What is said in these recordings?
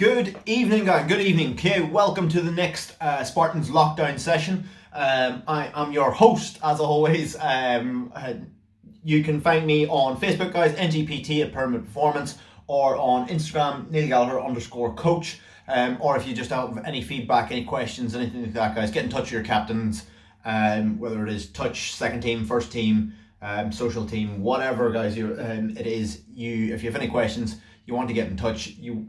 Good evening, guys. Good evening. Okay, welcome to the next Spartans lockdown session. I am your host, as always. You can find me on Facebook, guys, NGPT at Permanent Performance, or on Instagram, Neil_coach. Or if you just have any feedback, any questions, anything like that, guys, get in touch with your captains, whether it is touch, second team, first team, social team, whatever, guys. It is you. If you have any questions, you want to get in touch, you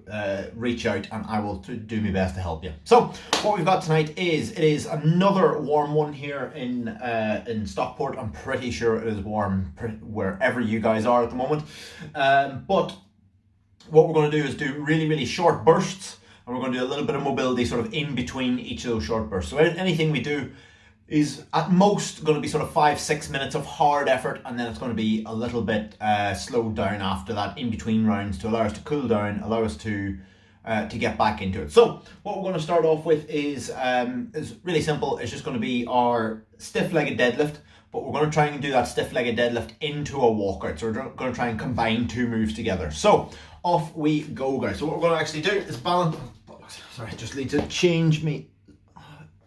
reach out and I will do my best to help you. So what we've got tonight is another warm one here in Stockport. I'm pretty sure it is warm wherever you guys are at the moment. But what we're going to do is do really short bursts, and we're going to do a little bit of mobility sort of in between each of those short bursts. So anything we do is at most going to be sort of 5-6 minutes of hard effort, and then it's going to be a little bit slowed down after that in between rounds to allow us to cool down, allow us to get back into it. So what we're going to start off with is really simple. It's just going to be our stiff-legged deadlift, but we're going to try and do that stiff-legged deadlift into a walkout. So we're going to try and combine two moves together. So off we go, guys. So what we're going to actually do is balance. Sorry, I just need to change me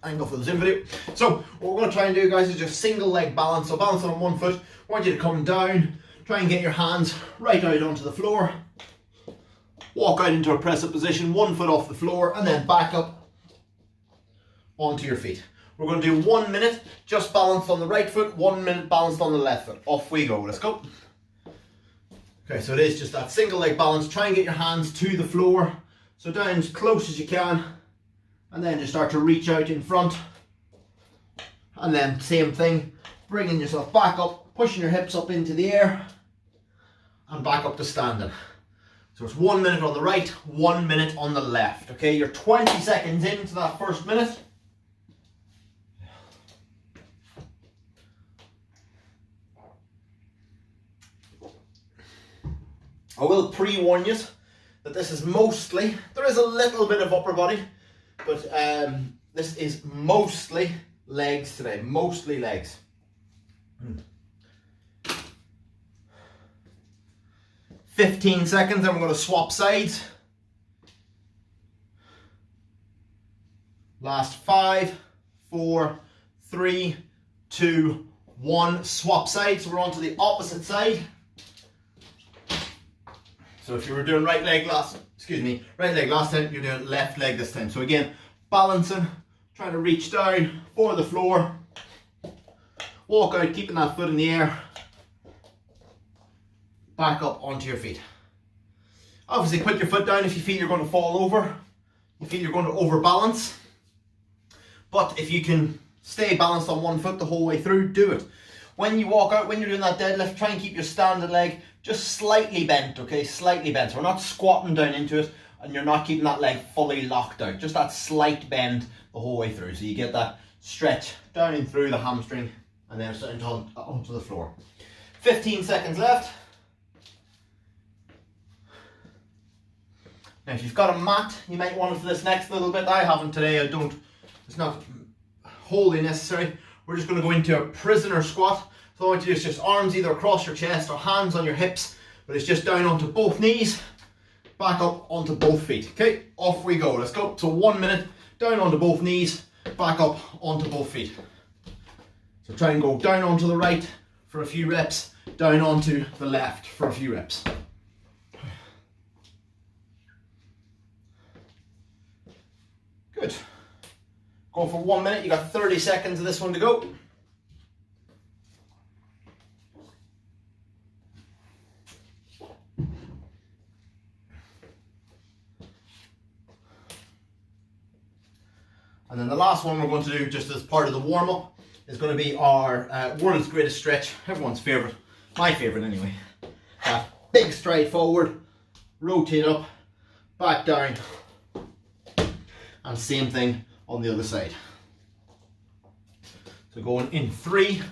angle for the Zoom video. So what we're going to try and do, guys, is just single leg balance. So balance on one foot. I want you to come down, try and get your hands right out onto the floor, walk out into a press up position, 1 foot off the floor, and then back up onto your feet. We're going to do 1 minute just balanced on the right foot, 1 minute balanced on the left foot. Off we go. Let's go. Okay, so it is just that single leg balance. Try and get your hands to the floor, so down as close as you can. And then just start to reach out in front. And then same thing, bringing yourself back up, pushing your hips up into the air, and back up to standing. So it's 1 minute on the right, 1 minute on the left. Okay, you're 20 seconds into that first minute. I will pre-warn you that this is mostly, there is a little bit of upper body, but this is mostly legs today, mostly legs. 15 seconds, then we're going to swap sides. Last 5, 4, 3, 2, 1. Swap sides, so we're on to the opposite side. So if you were doing right leg last time, you're doing left leg this time. So again, balancing, trying to reach down for the floor, walk out, keeping that foot in the air, back up onto your feet. Obviously put your foot down if you feel you're going to fall over, you feel you're going to overbalance. But if you can stay balanced on one foot the whole way through, do it. When you walk out, when you're doing that deadlift, try and keep your standing leg just slightly bent, okay? Slightly bent. So we're not squatting down into it, and you're not keeping that leg fully locked out. Just that slight bend the whole way through. So you get that stretch down and through the hamstring, and then starting onto the floor. 15 seconds left. Now if you've got a mat, you might want it for this next little bit. I haven't today, it's not wholly necessary. We're just going to go into a prisoner squat. So all I want you to do is just arms either across your chest or hands on your hips, but it's just down onto both knees, back up onto both feet. Okay, off we go. Let's go. So 1 minute, down onto both knees, back up onto both feet. So try and go down onto the right for a few reps, down onto the left for a few reps. Good. Going for 1 minute, you got 30 seconds of this one to go. And then the last one we're going to do, just as part of the warm-up, is going to be our world's greatest stretch, everyone's favourite, my favourite anyway. Big stride forward, rotate up, back down, and same thing on the other side. So going in 3,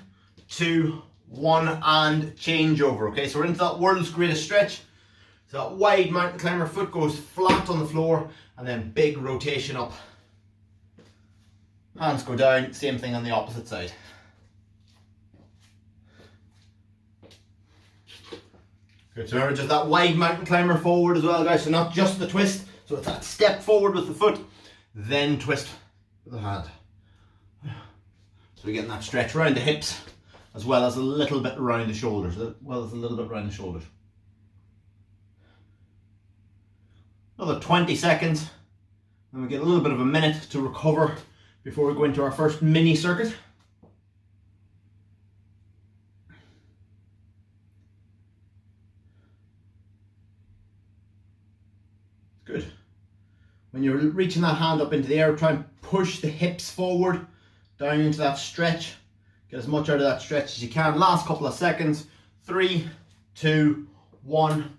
2, 1, and change over. Okay, so we're into that world's greatest stretch. So that wide mountain climber, foot goes flat on the floor, and then big rotation up. Hands go down, same thing on the opposite side. Good, so remember just that wide mountain climber forward as well, guys, so not just the twist. So So it's that step forward with the foot, then twist with the hand. So we're getting that stretch around the hips, as well as a little bit around the shoulders, Another 20 seconds, and we get a little bit of a minute to recover before we go into our first mini circuit. Good. When you're reaching that hand up into the air, try and push the hips forward, down into that stretch. Get as much out of that stretch as you can. Last couple of seconds. 3, 2, 1,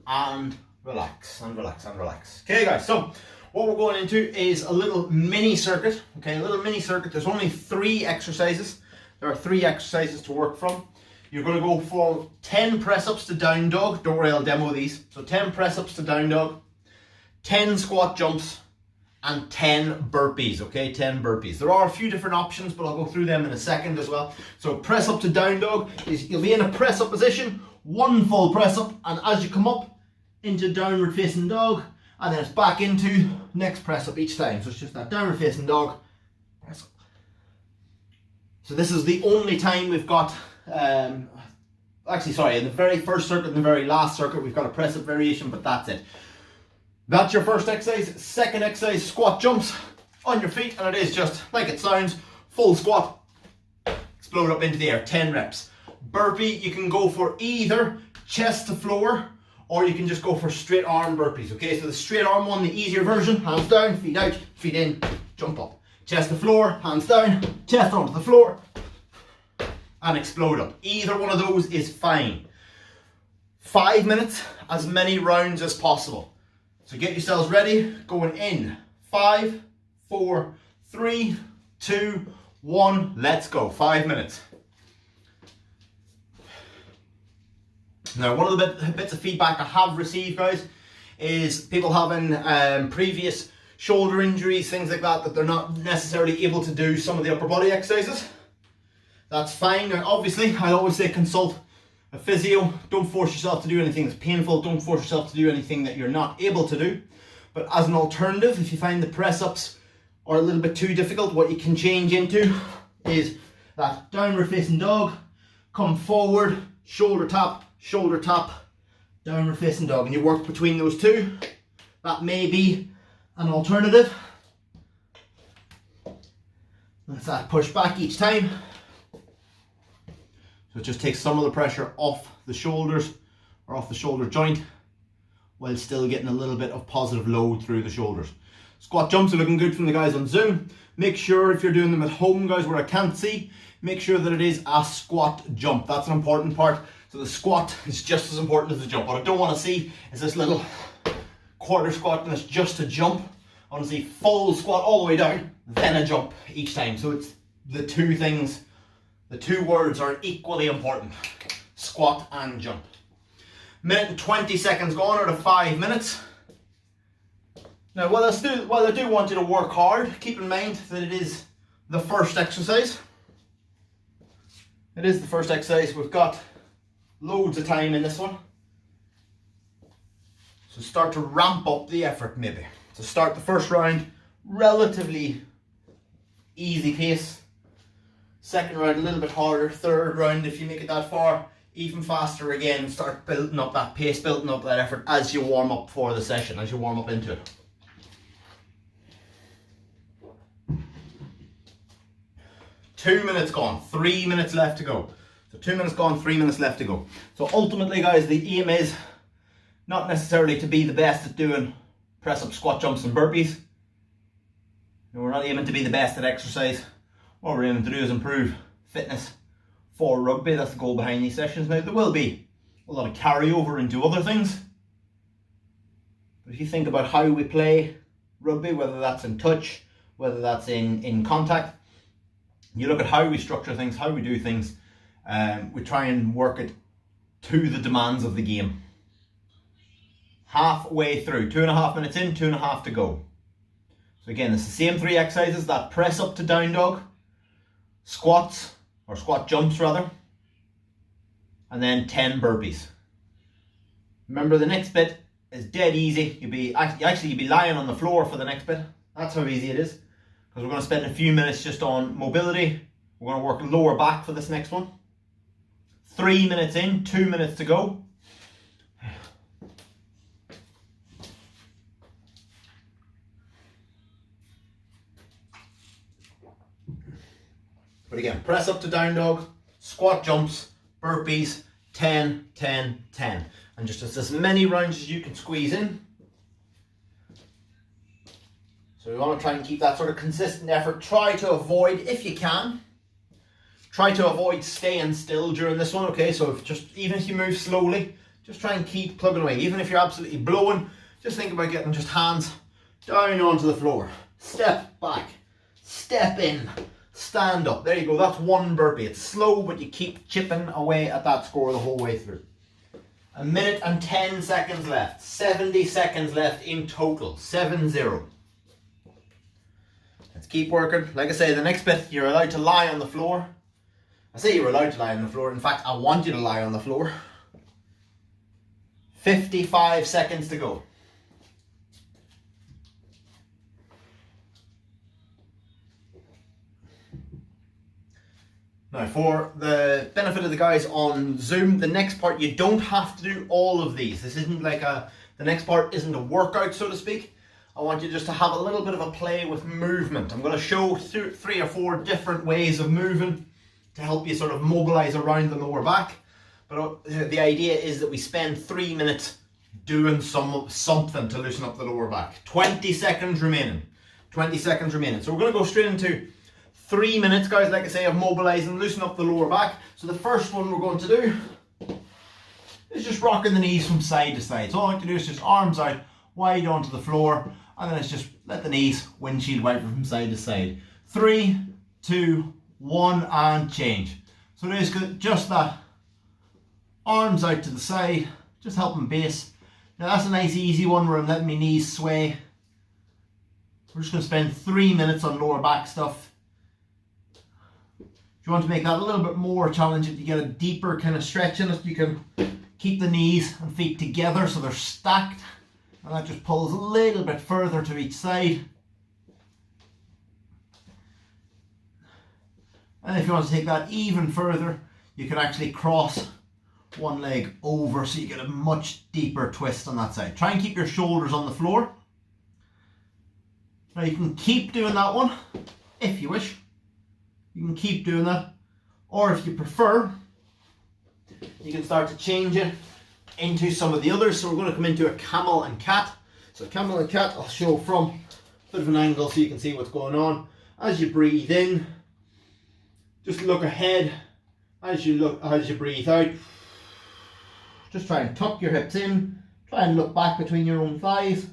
and relax, and relax, and relax. Okay guys, so what we're going into is a little mini circuit. Okay, a little mini circuit. There's only 3 exercises. There are 3 exercises to work from. You're going to go for 10 press-ups to down dog. Don't worry, I'll demo these. So 10 press-ups to down dog, 10 squat jumps, and 10 burpees, okay, 10 burpees. There are a few different options, but I'll go through them in a second as well. So press up to down dog is you'll be in a press up position, 1 full press up, and as you come up into downward facing dog, and then it's back into next press up each time. So it's just that downward facing dog, press up. So this is the only time we've got, actually sorry, in the very first circuit and the very last circuit, we've got a press up variation, but that's it. That's your first exercise. Second exercise, squat jumps on your feet, and it is just like it sounds, full squat, explode up into the air, 10 reps. Burpee, you can go for either chest to floor, or you can just go for straight arm burpees, okay? So the straight arm one, the easier version, hands down, feet out, feet in, jump up. Chest to floor, hands down, chest onto the floor, and explode up. Either one of those is fine. 5 minutes, as many rounds as possible. So get yourselves ready, going in. 5, 4, 3, 2, 1, let's go. 5 minutes. Now, one of the bits of feedback I have received, guys, is people having previous shoulder injuries, things like that, that they're not necessarily able to do some of the upper body exercises. That's fine. Now, obviously, I always say consult a physio. Don't force yourself to do anything that's painful. Don't force yourself to do anything that you're not able to do. But as an alternative, if you find the press-ups are a little bit too difficult, what you can change into is that downward facing dog, come forward, shoulder tap, downward facing dog, and you work between those two. That may be an alternative. That's that push back each time. So it just takes some of the pressure off the shoulders or off the shoulder joint while still getting a little bit of positive load through the shoulders. Squat jumps are looking good from the guys on Zoom. Make sure if you're doing them at home, guys, where I can't see, make sure that it is a squat jump. That's an important part. So the squat is just as important as the jump. What I don't want to see is this little quarter squat and it's just a jump. I want to see full squat all the way down, then a jump each time. So it's the two things. The 2 words are equally important, squat and jump. Minute and 20 seconds gone out of 5 minutes. Now while I do want you to work hard, keep in mind that it is the first exercise. It is the first exercise. We've got loads of time in this one. So start to ramp up the effort maybe. So start the first round, relatively easy pace. Second round a little bit harder, third round if you make it that far, even faster again. Start building up that pace, building up that effort as you warm up for the session, as you warm up into it. Two minutes gone, 3 minutes left to go. So 2 minutes gone, 3 minutes left to go. So ultimately guys, the aim is not necessarily to be the best at doing press up, squat jumps and burpees. We're not aiming to be the best at exercise. What we're aiming to do is improve fitness for rugby. That's the goal behind these sessions. Now there will be a lot of carryover into other things, but if you think about how we play rugby, whether that's in touch, whether that's in contact, you look at how we structure things, how we do things, we try and work it to the demands of the game. Halfway through, 2.5 minutes in, 2.5 to go. So again, it's the same 3 exercises, that press up to down dog, squats, or squat jumps rather, and then 10 burpees. Remember the next bit is dead easy. You'd be lying on the floor for the next bit. That's how easy it is. Because we're going to spend a few minutes just on mobility. We're going to work lower back for this next one. 3 minutes in, 2 minutes to go. But again, press up to down dog, squat jumps, burpees, 10, 10, 10. And just as many rounds as you can squeeze in. So we want to try and keep that sort of consistent effort. Try to avoid, if you can, try to avoid staying still during this one, okay? So even if you move slowly, just try and keep plugging away. Even if you're absolutely blowing, just think about getting just hands down onto the floor. Step back, step in, stand up. There you go, that's one burpee. It's slow, but you keep chipping away at that score the whole way through. 1 minute and 10 seconds left. 70 seconds left in total. 7-0. Let's keep working. Like I say, the next bit, you're allowed to lie on the floor. I say you're allowed to lie on the floor. In fact, I want you to lie on the floor. 55 seconds to go. Now, for the benefit of the guys on Zoom, the next part, you don't have to do all of these. This isn't like the next part isn't a workout, so to speak. I want you just to have a little bit of a play with movement. I'm going to show 3 or 4 different ways of moving to help you sort of mobilize around the lower back. But the idea is that we spend 3 minutes doing something to loosen up the lower back. 20 seconds remaining. 20 seconds remaining. So we're going to go straight into 3 minutes, guys, like I say, of mobilizing, loosen up the lower back. So the first one we're going to do is just rocking the knees from side to side. So all I have to do is just arms out, wide onto the floor, and then it's just let the knees windshield wiper from side to side. 3, 2, 1, and change. So it is just that arms out to the side, just helping base. Now that's a nice easy one where I'm letting my knees sway. We're just going to spend 3 minutes on lower back stuff. If you want to make that a little bit more challenging, you get a deeper kind of stretch in it, you can keep the knees and feet together so they're stacked, and that just pulls a little bit further to each side. And if you want to take that even further, you can actually cross one leg over so you get a much deeper twist on that side. Try and keep your shoulders on the floor. Now you can keep doing that one if you wish. You can keep doing that, or if you prefer, you can start to change it into some of the others. So we're going to come into a camel and cat. So camel and cat, I'll show from a bit of an angle so you can see what's going on. As you breathe in, just look ahead. As you breathe out, just try and tuck your hips in. Try and look back between your own thighs.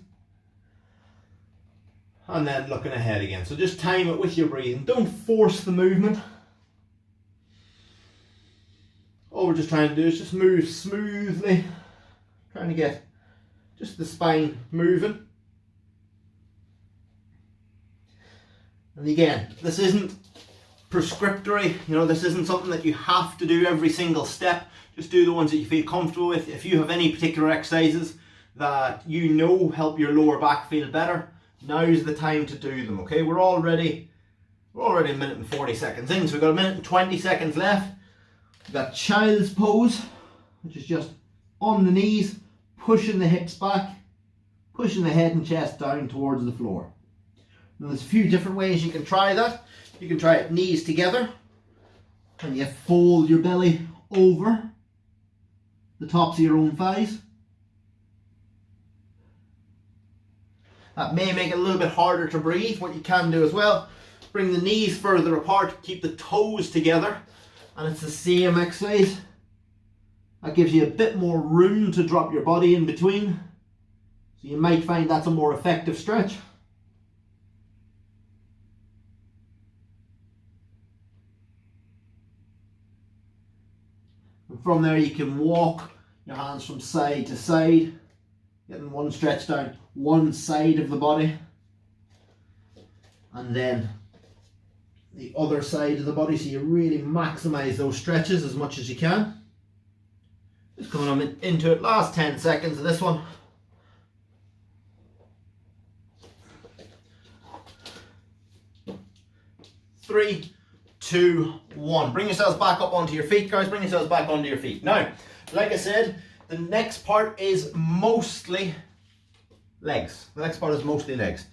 And then looking ahead again. So just time it with your breathing. Don't force the movement. All we're just trying to do is just move smoothly. Trying to get just the spine moving. And again, this isn't prescriptory. You know, this isn't something that you have to do every single step. Just do the ones that you feel comfortable with. If you have any particular exercises that you know help your lower back feel better, now's the time to do them, okay? We're already a minute and 40 seconds in, so we've got a minute and 20 seconds left. We've got child's pose, which is just on the knees, pushing the hips back, pushing the head and chest down towards the floor. Now there's a few different ways you can try that. You can try it knees together, and you fold your belly over the tops of your own thighs. That may make it a little bit harder to breathe. What you can do as well, bring the knees further apart, keep the toes together, and it's the same exercise. That gives you a bit more room to drop your body in between. So you might find that's a more effective stretch. And from there you can walk your hands from side to side, getting one stretch down one side of the body, and then the other side of the body, so you really maximize those stretches as much as you can. Just coming on into it, last 10 seconds of this one. 3, 2, 1. Bring yourselves back up onto your feet, guys. Bring yourselves back onto your feet. Now, like I said, the next part is mostly legs. The next part is mostly legs.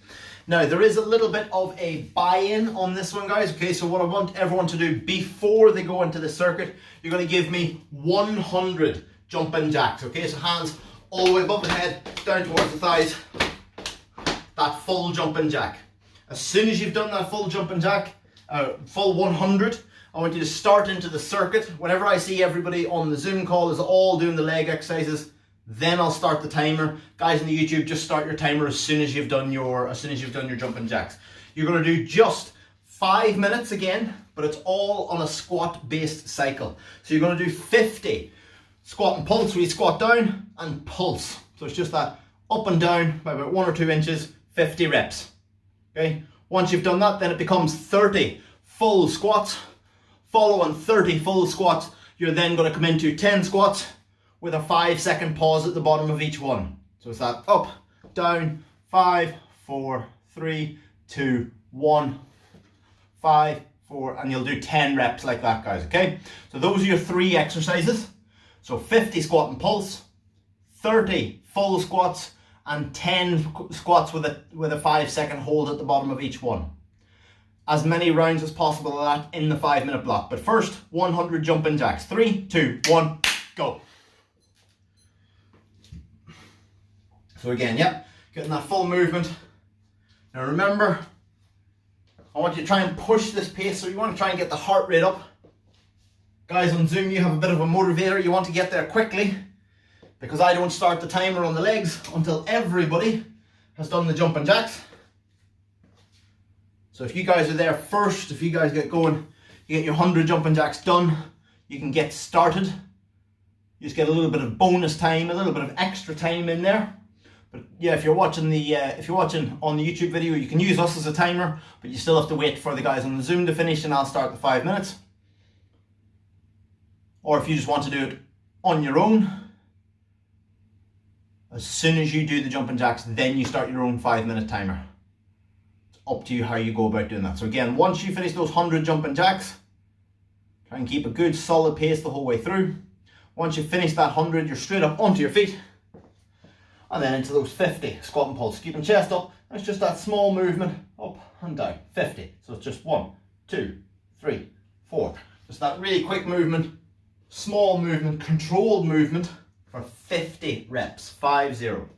Now, there is a little bit of a buy-in on this one, guys. Okay, so what I want everyone to do before they go into the circuit, you're going to give me 100 jumping jacks. Okay, so hands all the way above the head, down towards the thighs. That full jumping jack. As soon as you've done that full jumping jack, full 100, I want you to start into the circuit. Whenever I see everybody on the Zoom call is all doing the leg exercises, then I'll start the timer. Guys on the YouTube, just start your timer as soon as you've done your jumping jacks. You're going to do just 5 minutes again, but it's all on a squat based cycle. So you're going to do 50 squat and pulse, where you squat down and pulse. So it's just that up and down by about 1 or 2 inches, 50 reps. Okay. Once you've done that, then it becomes 30 full squats. Following 30 full squats, you're then going to come into 10 squats with a 5-second pause at the bottom of each one. So it's that up, down, 5, 4, 3, 2, 1, 5, 4, and you'll do 10 reps like that, guys, okay? So those are your 3 exercises. So 50 squat and pulse, 30 full squats, and 10 squats with a 5-second hold at the bottom of each one. As many rounds as possible of that in the 5-minute block. But first, 100 jumping jacks. 3, 2, 1, go. So again, yep, getting that full movement. Now remember, I want you to try and push this pace, so you want to try and get the heart rate up. Guys on Zoom, you have a bit of a motivator, you want to get there quickly, because I don't start the timer on the legs until everybody has done the jumping jacks. So if you guys are there first, if you guys get going, you get your 100 jumping jacks done, you can get started. You just get a little bit of bonus time, a little bit of extra time in there. But yeah, if you're watching on the YouTube video, you can use us as a timer, but you still have to wait for the guys on the Zoom to finish, and I'll start the 5 minutes. Or if you just want to do it on your own, as soon as you do the jumping jacks, then you start your own 5-minute timer. It's up to you how you go about doing that. So again, once you finish those 100 jumping jacks, try and keep a good solid pace the whole way through. Once you finish that 100, you're straight up onto your feet. And then into those 50 squat and pulse. Keeping chest up. It's just that small movement up and down. 50. So it's just 1, 2, 3, 4. Just that really quick movement, small movement, controlled movement for 50 reps. 5-0.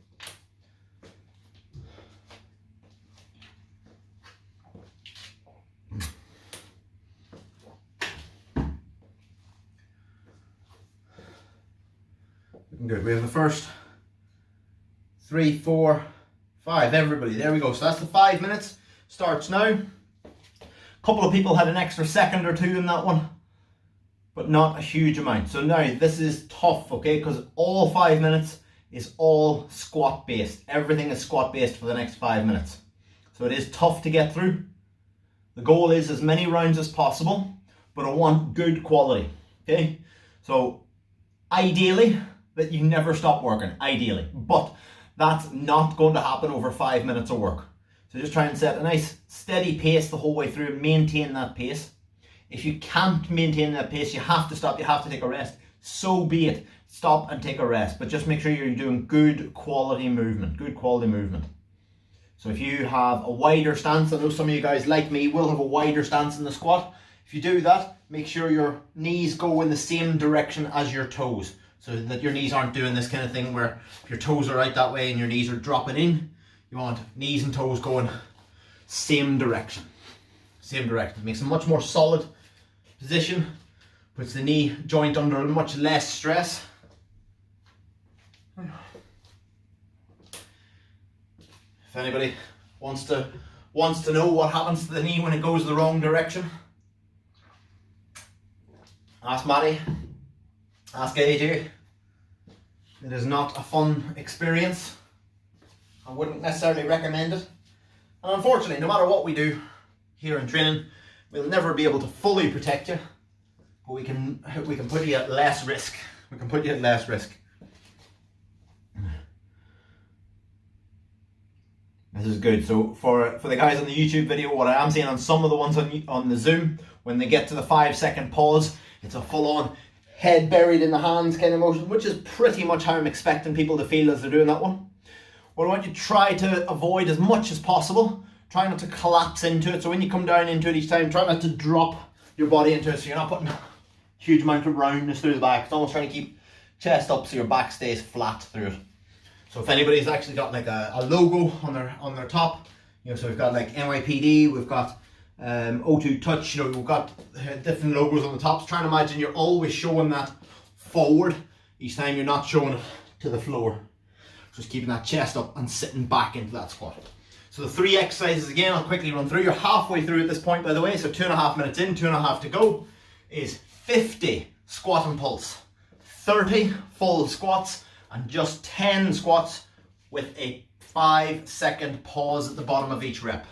Good. We have the first 3, 4, 5. Everybody, there we go. So that's the 5 minutes. Starts now. A couple of people had an extra second or 2 in that one, but not a huge amount. So now this is tough, okay, because all 5 minutes is all squat based. Everything is squat based for the next 5 minutes. So it is tough to get through. The goal is as many rounds as possible, but I want good quality, okay? So ideally, that you never stop working, ideally, but that's not going to happen over 5 minutes of work. So just try and set a nice steady pace the whole way through, maintain that pace. If you can't maintain that pace, you have to stop, you have to take a rest. So be it, stop and take a rest, but just make sure you're doing good quality movement, So if you have a wider stance, I know some of you guys like me will have a wider stance in the squat. If you do that, make sure your knees go in the same direction as your toes, so that your knees aren't doing this kind of thing where if your toes are out that way and your knees are dropping in. You want knees and toes going same direction. It makes a much more solid position, puts the knee joint under much less stress. If anybody wants to know what happens to the knee when it goes the wrong direction, ask Matty, ask AJ. It is not a fun experience. I wouldn't necessarily recommend it. And unfortunately, no matter what we do here in training, we'll never be able to fully protect you, but we can put you at less risk. This is good. So for the guys on the YouTube video, what I am seeing on some of the ones on the Zoom, when they get to the 5-second pause, it's a full-on head buried in the hands kind of motion, which is pretty much how I'm expecting people to feel as they're doing that one. What I want you to try to avoid as much as possible, try not to collapse into it. So when you come down into it each time, try not to drop your body into it, so you're not putting a huge amount of roundness through the back. It's almost trying to keep chest up so your back stays flat through it. So if anybody's actually got like a logo on their top, you know, so we've got like NYPD, we've got O2 Touch, you know, we've got different logos on the tops. Try and imagine you're always showing that forward each time, you're not showing it to the floor. Just keeping that chest up and sitting back into that squat. So the 3 exercises again, I'll quickly run through. You're halfway through at this point, by the way, so 2.5 minutes in, 2.5 to go, is 50 squat and pulse, 30 full squats, and just 10 squats with a 5-second pause at the bottom of each rep.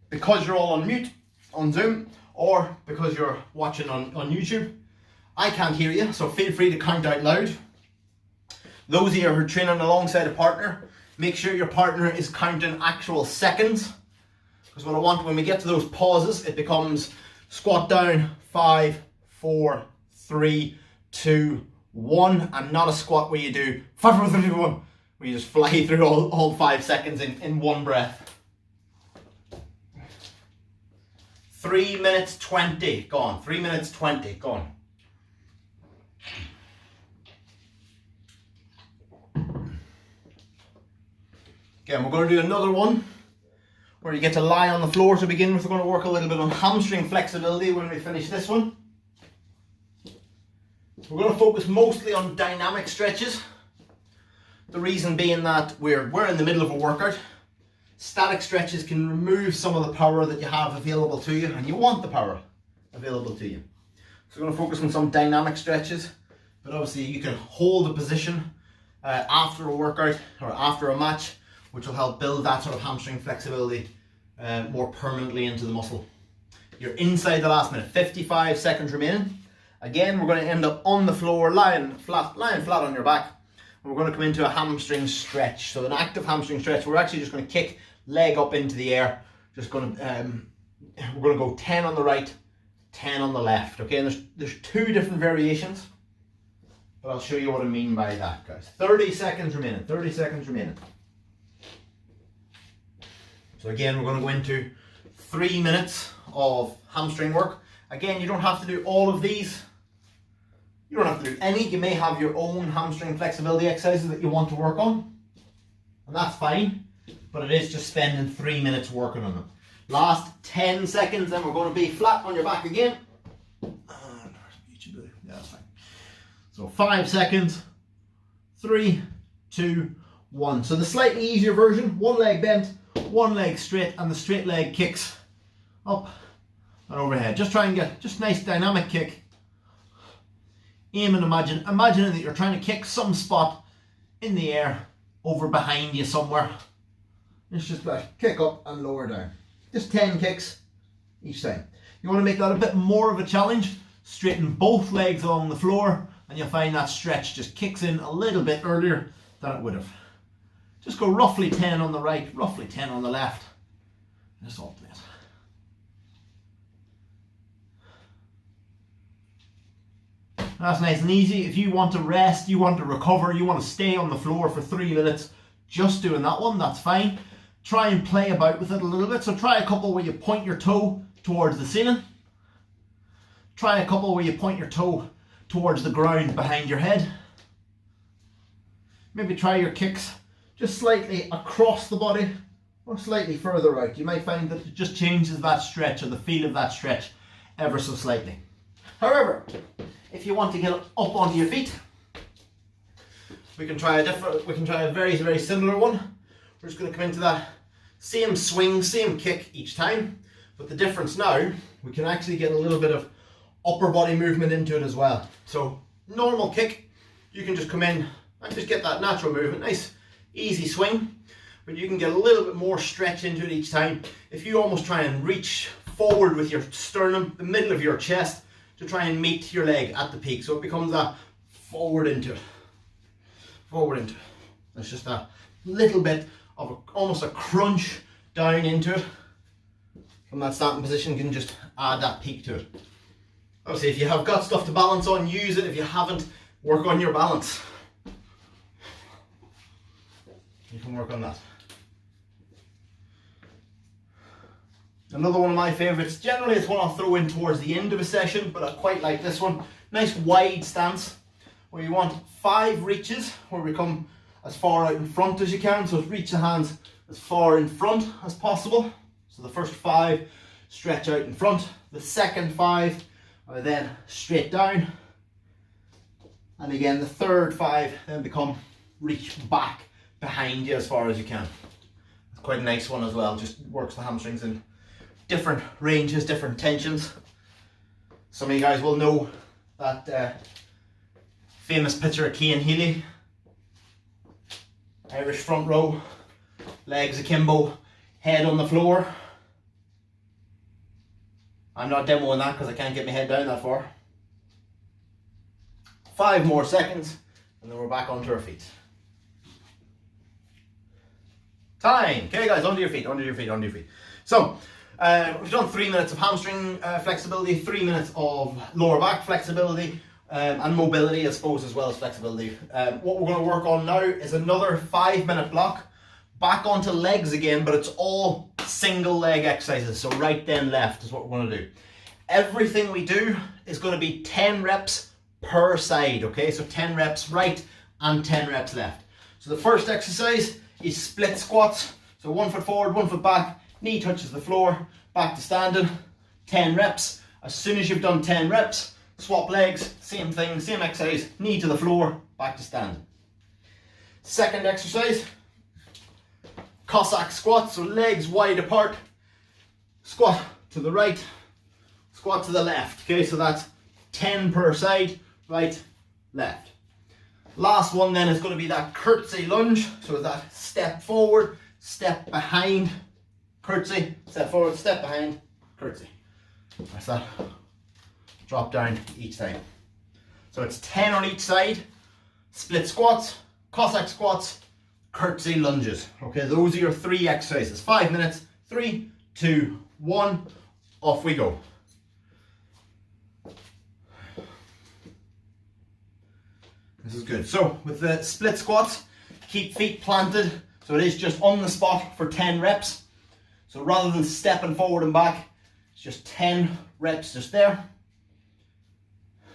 Because you're all on mute on Zoom, or because you're watching on YouTube, I can't hear you, so feel free to count out loud. Those of you who are training alongside a partner, make sure your partner is counting actual seconds. Because what I want when we get to those pauses, it becomes squat down, 5, 4, 3, 2, 1, and not a squat where you do 5, 4, 3, 2, 1, where you just fly through all 5 seconds in one breath. 3 minutes 20, gone. 3 minutes 20, gone. Again, we're going to do another one where you get to lie on the floor to begin with. We're going to work a little bit on hamstring flexibility when we finish this one. We're going to focus mostly on dynamic stretches. The reason being that we're in the middle of a workout. Static stretches can remove some of the power that you have available to you, and you want the power available to you. So we're going to focus on some dynamic stretches, but obviously you can hold a position after a workout or after a match, which will help build that sort of hamstring flexibility more permanently into the muscle. You're inside the last minute, 55 seconds remaining. Again, we're going to end up on the floor, lying flat on your back. And we're going to come into a hamstring stretch. So an active hamstring stretch, we're actually just going to kick leg up into the air. Just going to, we're going to go 10 on the right, 10 on the left. Okay, and there's 2 different variations, but I'll show you what I mean by that, guys. 30 seconds remaining, 30 seconds remaining. So again, we're going to go into 3 minutes of hamstring work. Again, you don't have to do all of these. You don't have to do any. You may have your own hamstring flexibility exercises that you want to work on, and that's fine, but it is just spending 3 minutes working on them. Last 10 seconds, then we're going to be flat on your back again. Yeah, that's fine. So 5 seconds, 3, 2, 1. So the slightly easier version, one leg bent, one leg straight, and the straight leg kicks up and overhead. Just try and get just nice dynamic kick. Aim and imagining that you're trying to kick some spot in the air over behind you somewhere. It's just like kick up and lower down. Just 10 kicks each time. You want to make that a bit more of a challenge, straighten both legs along the floor, and you'll find that stretch just kicks in a little bit earlier than it would have. Just go roughly 10 on the right, roughly 10 on the left. Just alternate. That's nice and easy. If you want to rest, you want to recover, you want to stay on the floor for 3 minutes, just doing that one, that's fine. Try and play about with it a little bit. So try a couple where you point your toe towards the ceiling. Try a couple where you point your toe towards the ground behind your head. Maybe try your kicks just slightly across the body or slightly further out. You might find that it just changes that stretch or the feel of that stretch ever so slightly. However, if you want to get up onto your feet, we can try a very, very similar one. We're just going to come into that same swing, same kick each time, but the difference now, we can actually get a little bit of upper body movement into it as well. So normal kick, you can just come in and just get that natural movement, nice easy swing, but you can get a little bit more stretch into it each time. If you almost try and reach forward with your sternum, the middle of your chest, to try and meet your leg at the peak, so it becomes that forward into it, forward into it. There's just a little bit of almost a crunch down into it. From that standing position, you can just add that peak to it. Obviously, if you have got stuff to balance on, use it. If you haven't, work on your balance. You can work on that. Another one of my favourites, generally it's one I'll throw in towards the end of a session, but I quite like this one. Nice wide stance, where you want 5 reaches, where we come as far out in front as you can. So reach the hands as far in front as possible. So the first 5 stretch out in front. The second 5 are then straight down. And again, the third 5 then become reach back behind you as far as you can. It's quite a nice one as well, just works the hamstrings in different ranges, different tensions. Some of you guys will know that famous picture of Cian Healy. Irish front row, legs akimbo, head on the floor. I'm not demoing that because I can't get my head down that far. 5 more seconds and then we're back onto our feet. Time. Okay guys, onto your feet, onto your feet, onto your feet. So, we've done 3 minutes of hamstring flexibility, 3 minutes of lower back flexibility, and mobility, I suppose, as well as flexibility. What we're going to work on now is another 5-minute block, back onto legs again, but it's all single leg exercises. So right then left is what we're going to do. Everything we do is going to be 10 reps per side, okay? So 10 reps right and 10 reps left. So the first exercise is split squats. So 1 foot forward, 1 foot back, knee touches the floor, back to standing, 10 reps. As soon as you've done 10 reps, swap legs, same thing, same exercise, knee to the floor, back to standing. Second exercise, Cossack squat, so legs wide apart, squat to the right, squat to the left. Okay, so that's 10 per side, right, left. Last one then is going to be that curtsy lunge, so that step forward, step behind, curtsy, step forward, step behind, curtsy. That's that. Drop down each time. So it's 10 on each side, split squats, Cossack squats, curtsy lunges. Okay, those are your 3 exercises. 5 minutes, 3, 2, 1, off we go. This is good. So with the split squats, keep feet planted. So it is just on the spot for 10 reps. So rather than stepping forward and back, it's just 10 reps just there.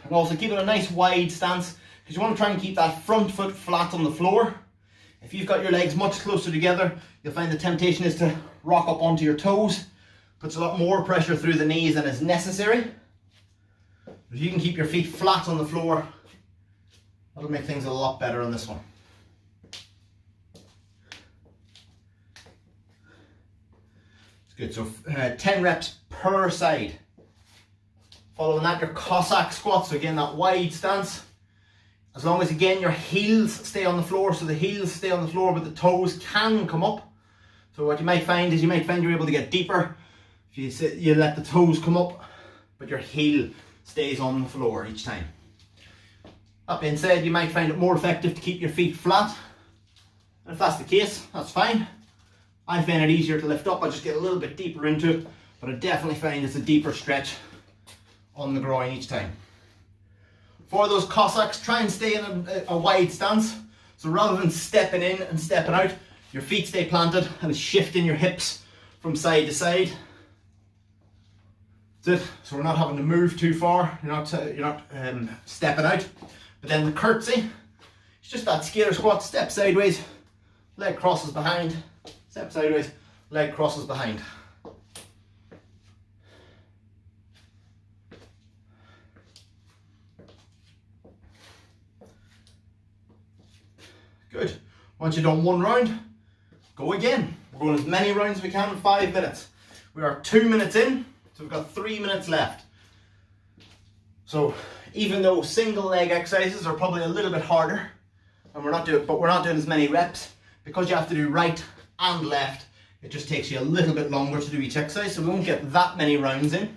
And also keep it a nice wide stance because you want to try and keep that front foot flat on the floor. If you've got your legs much closer together, you'll find the temptation is to rock up onto your toes. Puts a lot more pressure through the knees than is necessary. If you can keep your feet flat on the floor, that'll make things a lot better on this one. It's good. So 10 reps per side. Following that, your Cossack squats. So again, that wide stance. As long as, again, your heels stay on the floor. So the heels stay on the floor, but the toes can come up. So what you might find is you're able to get deeper if you let the toes come up, but your heel stays on the floor each time. That being said, you might find it more effective to keep your feet flat. And if that's the case, that's fine. I find it easier to lift up. I just get a little bit deeper into it, but I definitely find it's a deeper stretch on the groin each time. For those Cossacks, try and stay in a wide stance. So rather than stepping in and stepping out, your feet stay planted and shifting your hips from side to side. That's it. So we're not having to move too far. You're not stepping out. But then the curtsy, it's just that skater squat. Step sideways, leg crosses behind. Step sideways, leg crosses behind. Good. Once you've done one round, go again. We're going as many rounds as we can in 5 minutes. We are 2 minutes in, so we've got 3 minutes left. So even though single leg exercises are probably a little bit harder, and we're not doing as many reps, because you have to do right and left, it just takes you a little bit longer to do each exercise, so we won't get that many rounds in.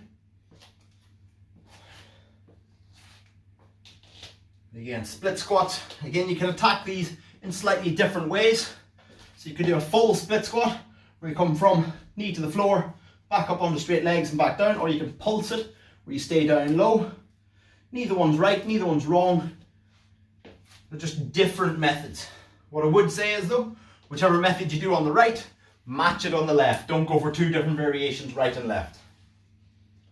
Again, split squats. Again, you can attack these in slightly different ways. So you could do a full split squat where you come from knee to the floor, back up onto straight legs and back down, or you can pulse it where you stay down low. Neither one's right, neither one's wrong. They're just different methods. What I would say is though, whichever method you do on the right, match it on the left. Don't go for two different variations, right and left.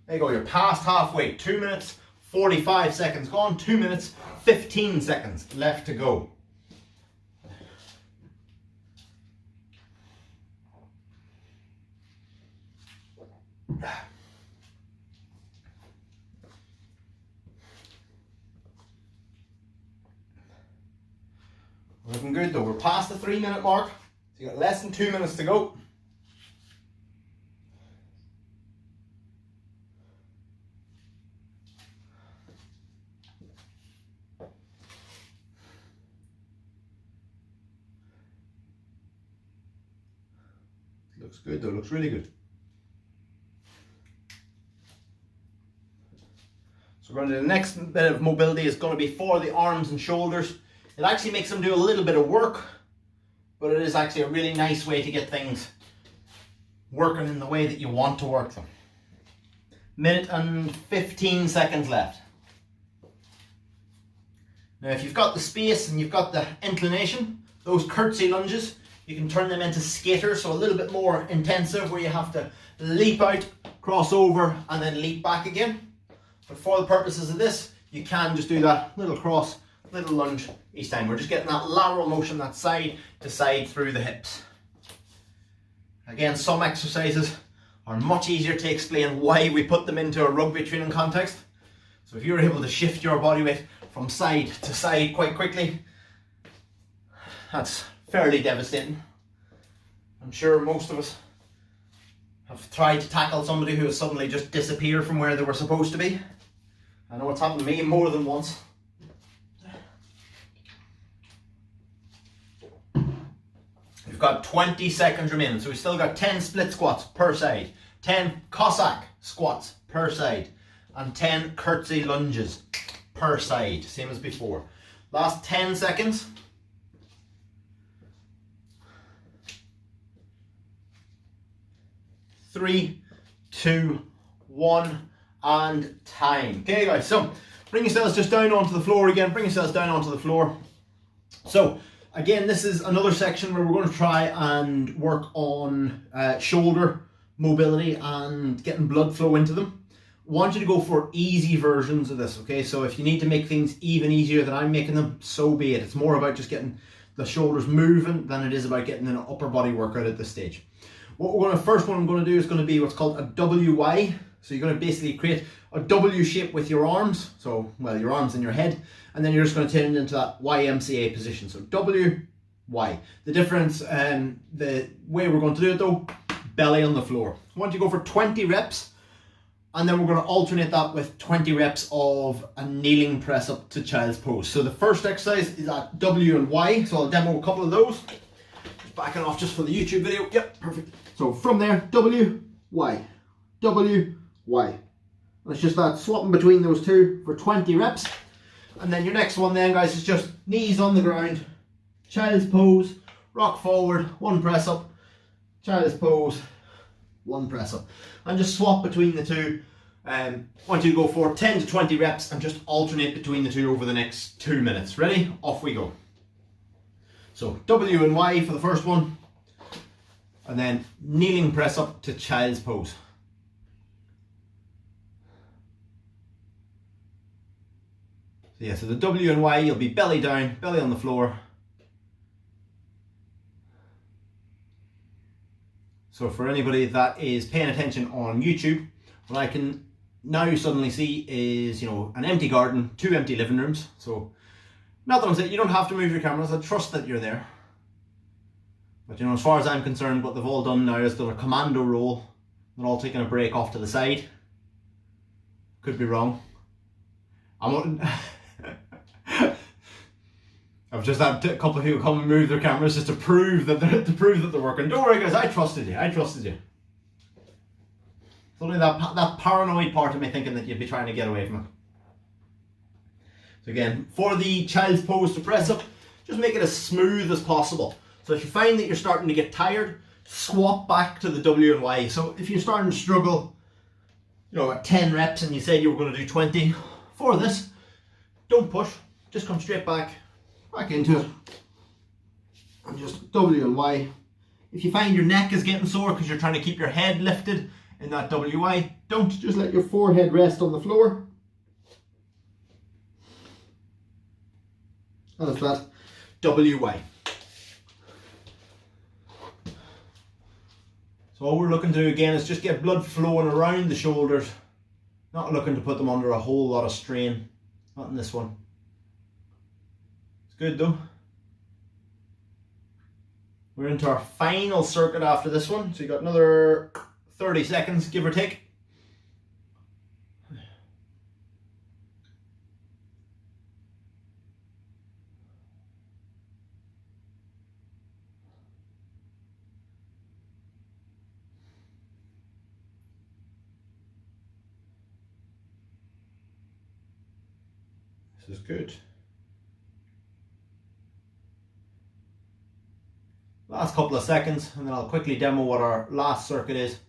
There you go, you're past halfway. 2 minutes, 45 seconds gone, 2 minutes, 15 seconds left to go. Looking good though, we're past the 3 minute mark, so you got less than 2 minutes to go. Looks good though, looks really good. So we're going to do the next bit of mobility is going to be for the arms and shoulders. It actually makes them do a little bit of work, but it is actually a really nice way to get things working in the way that you want to work them. Minute and 15 seconds left. Now if you've got the space and you've got the inclination, those curtsy lunges, you can turn them into skaters, so a little bit more intensive where you have to leap out, cross over and then leap back again. But for the purposes of this, you can just do that little cross, little lunge each time. We're just getting that lateral motion, that side to side through the hips. Again, some exercises are much easier to explain why we put them into a rugby training context. So if you're able to shift your body weight from side to side quite quickly, that's fairly devastating. I'm sure most of us have tried to tackle somebody who has suddenly just disappeared from where they were supposed to be. I know it's happened to me more than once. We've got 20 seconds remaining, so we've still got 10 split squats per side, 10 Cossack squats per side, and 10 curtsy lunges per side, same as before. Last 10 seconds. 3, 2, 1, and time. Okay guys, so bring yourselves just down onto the floor again, bring yourselves down onto the floor. So again, this is another section where we're going to try and work on shoulder mobility and getting blood flow into them. I want you to go for easy versions of this, okay? So if you need to make things even easier than I'm making them, so be it. It's more about just getting the shoulders moving than it is about getting an upper body workout at this stage. First one I'm going to do is going to be what's called a WY. So you're going to basically create a W shape with your arms. So, well, your arms and your head. And then you're just going to turn it into that YMCA position. So W, Y. The difference, the way we're going to do it though, belly on the floor. I want you to go for 20 reps. And then we're going to alternate that with 20 reps of a kneeling press up to child's pose. So the first exercise is at W and Y. So I'll demo a couple of those. Just backing off just for the YouTube video. Yep, perfect. So from there, W, Y, W, Y. And it's just that swapping between those two for 20 reps. And then your next one then, guys, is just knees on the ground, child's pose, rock forward, one press up, child's pose, one press up. And just swap between the two. I want you to go for 10 to 20 reps and just alternate between the two over the next 2 minutes. Ready? Off we go. So W and Y for the first one. And then kneeling press up to child's pose. So yeah, so the W and Y, you'll be belly down, belly on the floor. So for anybody that is paying attention on YouTube, what I can now suddenly see is, you know, an empty garden, 2 empty living rooms. So not that I'm saying you don't have to move your cameras, I trust that you're there. But you know, as far as I'm concerned, what they've all done now is done a commando roll. They're all taking a break off to the side. Could be wrong. I've just had a couple of people come and move their cameras just to prove that they're working. Don't worry, guys. I trusted you. I trusted you. It's only that paranoid part of me thinking that you'd be trying to get away from it. So again, for the child's pose to press up, just make it as smooth as possible. So if you find that you're starting to get tired, swap back to the W and Y. So if you're starting to struggle, you know, at 10 reps and you said you were going to do 20, for this, don't push, just come straight back into it. And just W and Y. If you find your neck is getting sore because you're trying to keep your head lifted in that WY, don't, just let your forehead rest on the floor. And it's that WY. So all we're looking to do again is just get blood flowing around the shoulders, not looking to put them under a whole lot of strain. Not in this one. It's good though. We're into our final circuit after this one, so you got another 30 seconds, give or take. This is good. Last couple of seconds, and then I'll quickly demo what our last circuit is.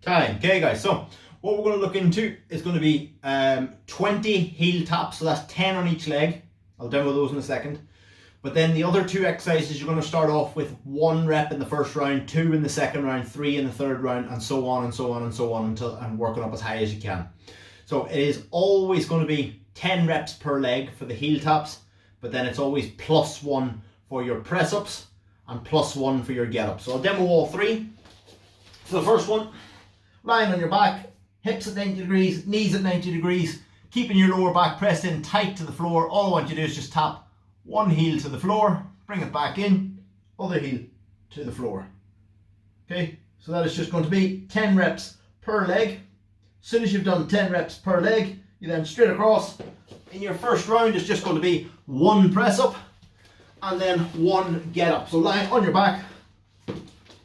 Time. Okay guys, so what we're going to look into is going to be 20 heel taps, so that's 10 on each leg. I'll demo those in a second. But then the other two exercises, you're going to start off with 1 rep in the first round, 2 in the second round, 3 in the third round, and so on and so on and so on until and working up as high as you can. So it is always going to be 10 reps per leg for the heel taps, but then it's always +1 for your press ups and +1 for your get ups. So I'll demo all 3. So the first one, lying on your back, hips at 90 degrees, knees at 90 degrees, keeping your lower back pressed in tight to the floor. All I want you to do is just tap one heel to the floor, bring it back in, other heel to the floor. Okay, so that is just going to be 10 reps per leg. As soon as you've done 10 reps per leg, you then straight across. In your first round, it's just going to be 1 press up and then 1 get up. So lying on your back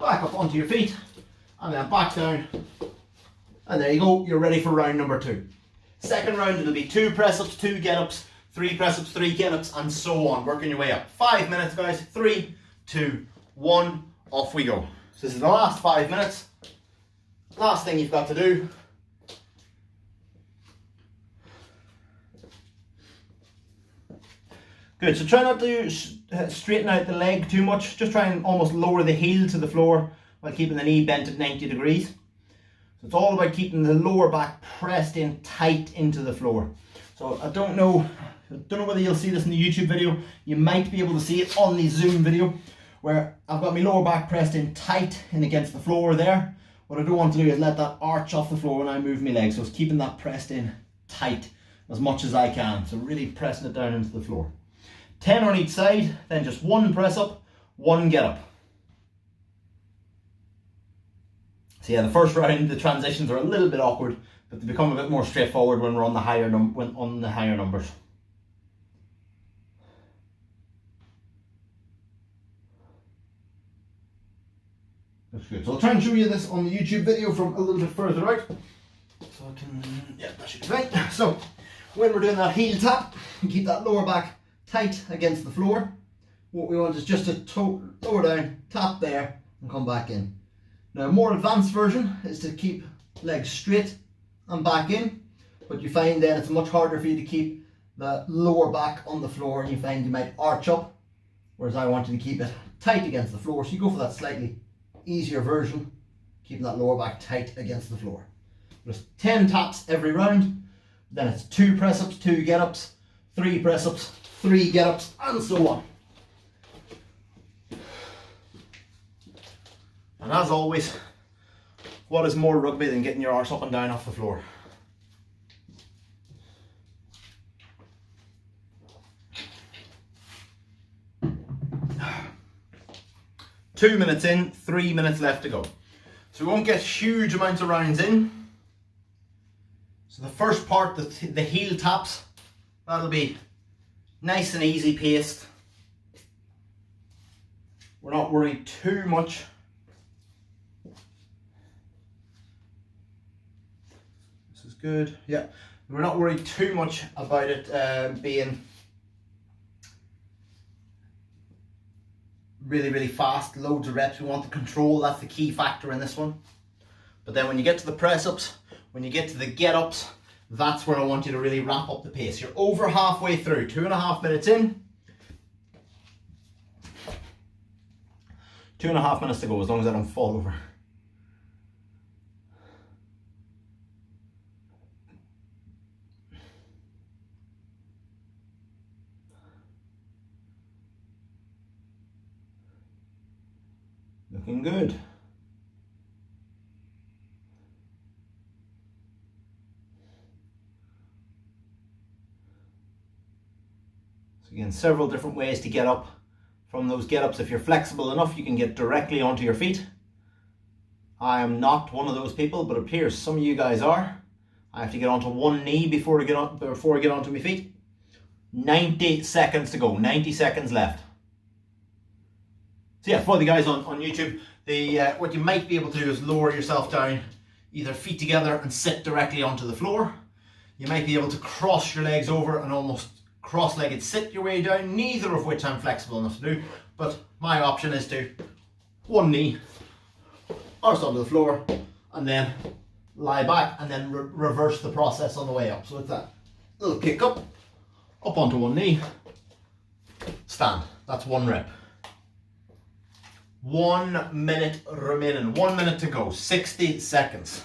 up onto your feet, and then back down. And there you go, you're ready for round number 2. Second round, it'll be 2 press ups, 2 get ups, 3 press ups, 3 get ups, and so on, working your way up. 5 minutes, guys. 3, 2, 1, off we go. So this is the last 5 minutes. Last thing you've got to do. Good, so try not to straighten out the leg too much. Just try and almost lower the heel to the floor while keeping the knee bent at 90 degrees. So it's all about keeping the lower back pressed in tight into the floor. So I don't know whether you'll see this in the YouTube video. You might be able to see it on the Zoom video where I've got my lower back pressed in tight in against the floor there. What I don't want to do is let that arch off the floor when I move my legs. So it's keeping that pressed in tight as much as I can. So really pressing it down into the floor. 10 on each side, then just 1 press up, 1 get up. So yeah, the first round, the transitions are a little bit awkward, but they become a bit more straightforward when we're on the higher numbers. That's good. So I'll try and show you this on the YouTube video from a little bit further out. So I can, yeah, that should be fine. So when we're doing that heel tap, keep that lower back tight against the floor. What we want is just to lower down, tap there, and come back in. Now, a more advanced version is to keep legs straight and back in, but you find then it's much harder for you to keep the lower back on the floor, and you find you might arch up, whereas I want you to keep it tight against the floor. So you go for that slightly easier version, keeping that lower back tight against the floor. Just 10 taps every round, then it's 2 press ups, 2 get ups, 3 press ups, 3 get ups, and so on. And as always, what is more rugby than getting your arse up and down off the floor? Two minutes in, 3 minutes left to go. So we won't get huge amounts of rounds in. So the first part, the heel taps, that'll be nice and easy paced. We're not worried too much. This is good. Yeah. We're not worried too much about it being really, really fast, loads of reps. We want the control, that's the key factor in this one. But then when you get to the press ups, when you get to the get ups, that's where I want you to really ramp up the pace. You're over halfway through, 2.5 minutes in. 2.5 minutes to go, as long as I don't fall over. Looking good. So again, several different ways to get up from those get-ups. If you're flexible enough, you can get directly onto your feet. I am not one of those people, but it appears some of you guys are. I have to get onto one knee before I get onto my feet. 90 seconds to go, 90 seconds left. So yeah, for the guys on YouTube, what you might be able to do is lower yourself down, either feet together and sit directly onto the floor. You might be able to cross your legs over and almost cross-legged sit your way down, neither of which I'm flexible enough to do. But my option is to one knee, arse onto the floor, and then lie back, and then reverse the process on the way up. So it's that little kick up onto one knee, stand. That's one rep. 1 minute remaining, 1 minute to go, 60 seconds.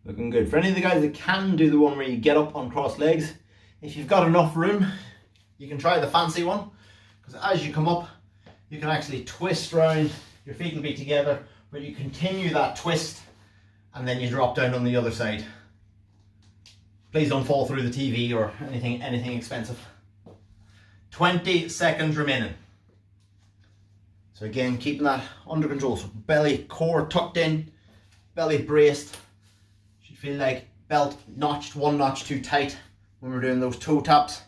Looking good. For any of the guys that can do the one where you get up on crossed legs, if you've got enough room, you can try the fancy one, because as you come up, you can actually twist round, your feet will be together, but you continue that twist and then you drop down on the other side. Please don't fall through the TV or anything expensive. 20 seconds remaining. So again, keeping that under control. So belly, core tucked in, belly braced. Should feel like belt notched, one notch too tight when we're doing those toe taps.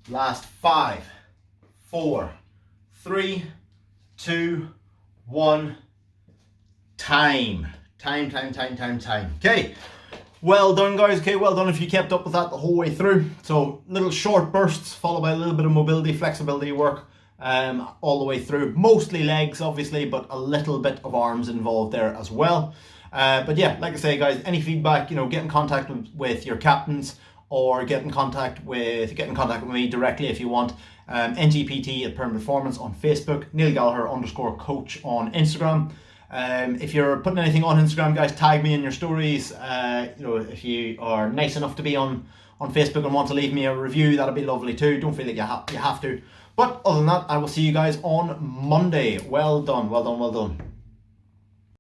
Last 5, 4, 3, 2, 1. Time. Okay. Well done, guys. Okay, well done if you kept up with that the whole way through. So little short bursts followed by a little bit of mobility, flexibility work all the way through. Mostly legs, obviously, but a little bit of arms involved there as well. But yeah, like I say, guys, any feedback, get in contact with your captains, or get in contact with me directly if you want. NGPT at Permanent Performance on Facebook, Neil Gallagher _coach on Instagram. If you're putting anything on Instagram, guys, tag me in your stories. If you are nice enough to be on Facebook and want to leave me a review, that'll be lovely too. Don't feel like you have to. But other than that, I will see you guys on Monday. Well done.